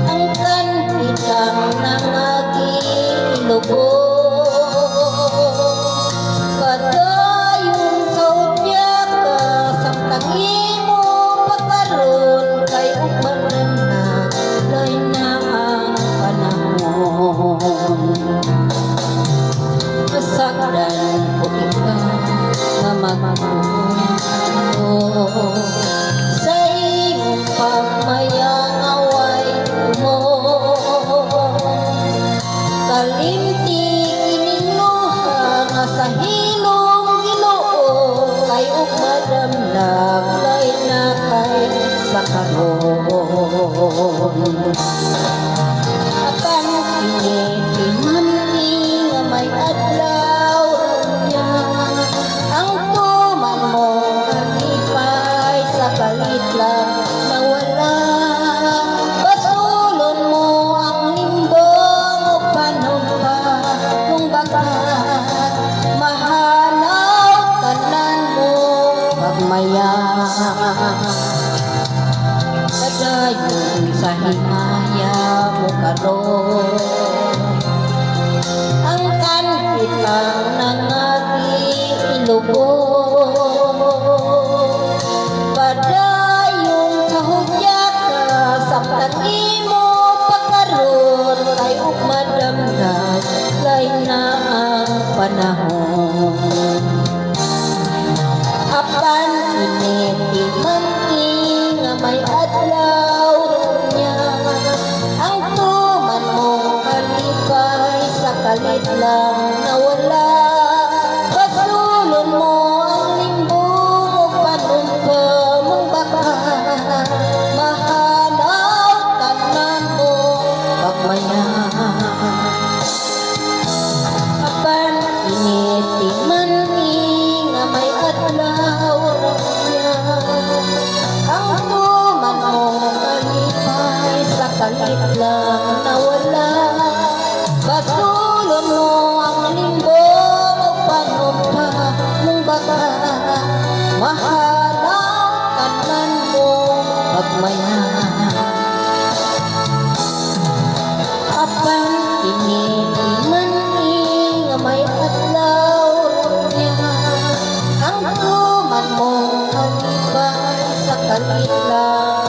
ang kanitang nangaging lubog. Padayon sa udya ka samtang imo pagkaroon kay ugman naglay na ang panahon. Masakdan ko ikaw na magpupunto sa iyong pagmayang away mo. Kalimti kiniluha nga sa hilong Ginoo kay ug madamlag lay na kay sa karon. Apan kini nga may adlaw niya ang tuman mo kalipay sa kalit lang nawala. Basulon mo ang limbong o panumpa kung bagat mahanaw tanan mo pagmaya. Kadayon sa himaya mo karon ang kanit lang nangaging ilubog. Padayon sa hudya ka samtang imo pagkaroon kay ug madamdag lay na ang panahon. Apan initi man nga may adlaw niya ang tuman mo kalipay sa kalit lang